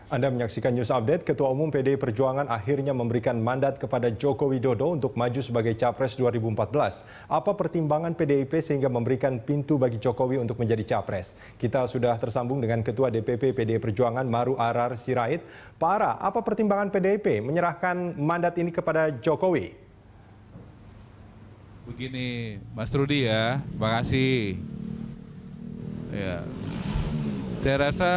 Anda menyaksikan News Update. Ketua Umum PDI Perjuangan akhirnya memberikan mandat kepada Joko Widodo untuk maju sebagai Capres 2014. Apa pertimbangan PDIP sehingga memberikan pintu bagi Jokowi untuk menjadi Capres? Kita sudah tersambung dengan Ketua DPP PDI Perjuangan Maru Arar Sirait. Pak Ara, apa pertimbangan PDIP menyerahkan mandat ini kepada Jokowi? Begini, Mas Rudi ya, terima kasih. Ya, saya rasa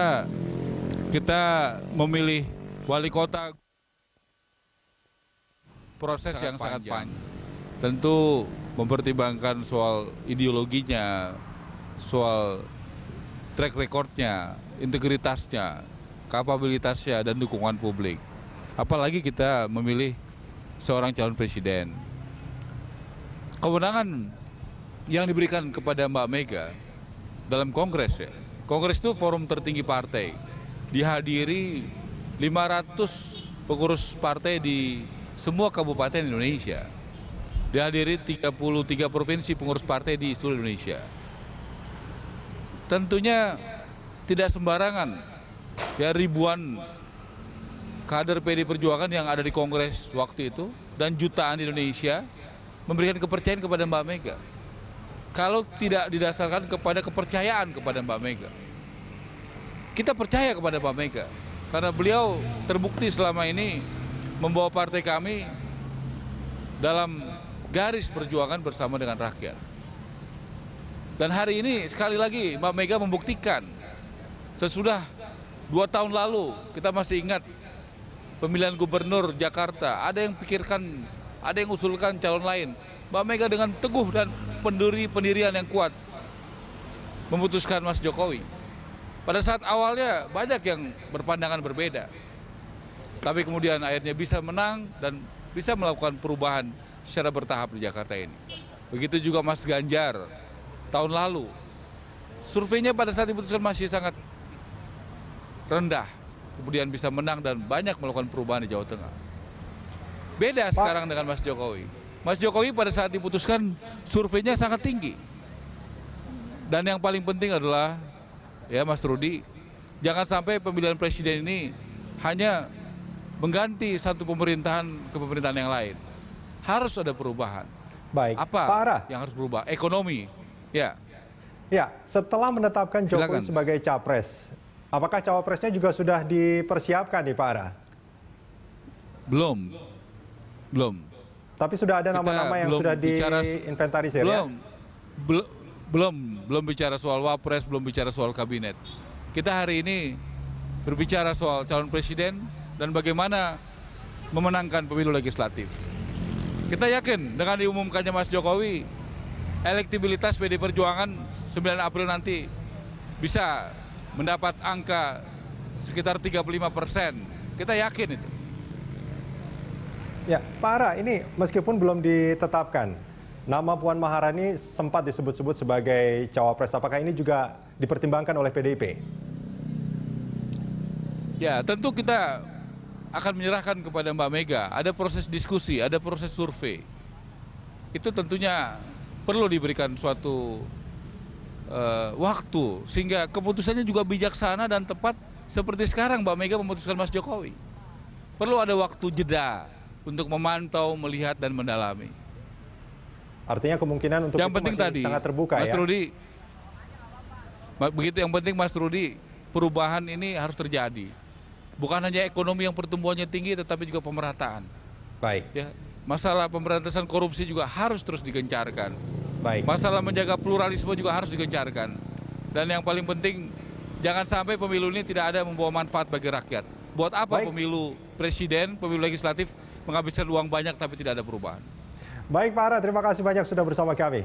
kita memilih wali kota proses yang sangat panjang. Tentu mempertimbangkan soal ideologinya, soal track recordnya, integritasnya, kapabilitasnya, dan dukungan publik. Apalagi kita memilih seorang calon presiden. Kewenangan yang diberikan kepada Mbak Mega dalam Kongres ya. Kongres itu forum tertinggi partai. Dihadiri 500 pengurus partai di semua kabupaten Indonesia. Dihadiri 33 provinsi pengurus partai di seluruh Indonesia. Tentunya tidak sembarangan ya, ribuan kader PDI Perjuangan yang ada di Kongres waktu itu dan jutaan di Indonesia memberikan kepercayaan kepada Mbak Mega. Kalau tidak didasarkan kepada kepercayaan kepada Mbak Mega, kita percaya kepada Mbak Mega karena beliau terbukti selama ini membawa partai kami dalam garis perjuangan bersama dengan rakyat. Dan hari ini sekali lagi Mbak Mega membuktikan sesudah 2 tahun lalu, kita masih ingat pemilihan gubernur Jakarta, ada yang pikirkan, ada yang usulkan calon lain. Mbak Mega dengan teguh dan pendirian yang kuat memutuskan Mas Jokowi. Pada saat awalnya banyak yang berpandangan berbeda. Tapi kemudian akhirnya bisa menang dan bisa melakukan perubahan secara bertahap di Jakarta ini. Begitu juga Mas Ganjar tahun lalu. Surveinya pada saat diputuskan masih sangat rendah. Kemudian bisa menang dan banyak melakukan perubahan di Jawa Tengah. Beda sekarang dengan Mas Jokowi. Mas Jokowi pada saat diputuskan surveinya sangat tinggi. Dan yang paling penting adalah ya Mas Rudi, jangan sampai pemilihan presiden ini hanya mengganti satu pemerintahan ke pemerintahan yang lain. Harus ada perubahan. Baik, apa Pak Ara, yang harus berubah? Ekonomi. Ya. Ya, setelah menetapkan Jokowi Silakan. sebagai Capres, apakah Cawapresnya juga sudah dipersiapkan nih Pak Ara? Belum. Tapi sudah ada nama-nama yang sudah diinventarisir ya? Belum bicara soal wapres, belum bicara soal kabinet. Kita hari ini berbicara soal calon presiden dan bagaimana memenangkan pemilu legislatif. Kita yakin dengan diumumkannya Mas Jokowi, elektibilitas PDI Perjuangan 9 April nanti bisa mendapat angka sekitar 35%. Kita yakin itu. Ya, Pak Ara, ini meskipun belum ditetapkan, nama Puan Maharani sempat disebut-sebut sebagai cawapres. Apakah ini juga dipertimbangkan oleh PDIP? Ya, tentu kita akan menyerahkan kepada Mbak Mega. Ada proses diskusi, ada proses survei. Itu tentunya perlu diberikan suatu waktu sehingga keputusannya juga bijaksana dan tepat seperti sekarang Mbak Mega memutuskan Mas Jokowi. Perlu ada waktu jeda untuk memantau, melihat dan mendalami. Artinya kemungkinan untuk yang itu penting masih tadi, sangat terbuka Mas ya? Rudi, begitu yang penting Mas Rudi, perubahan ini harus terjadi. Bukan hanya ekonomi yang pertumbuhannya tinggi, tetapi juga pemerataan. Baik. Ya, masalah pemberantasan korupsi juga harus terus digencarkan. Baik. Masalah menjaga pluralisme juga harus digencarkan. Dan yang paling penting, jangan sampai pemilu ini tidak ada membawa manfaat bagi rakyat. Buat apa pemilu presiden, pemilu legislatif menghabiskan uang banyak tapi tidak ada perubahan? Baik Pak Ara, terima kasih banyak sudah bersama kami.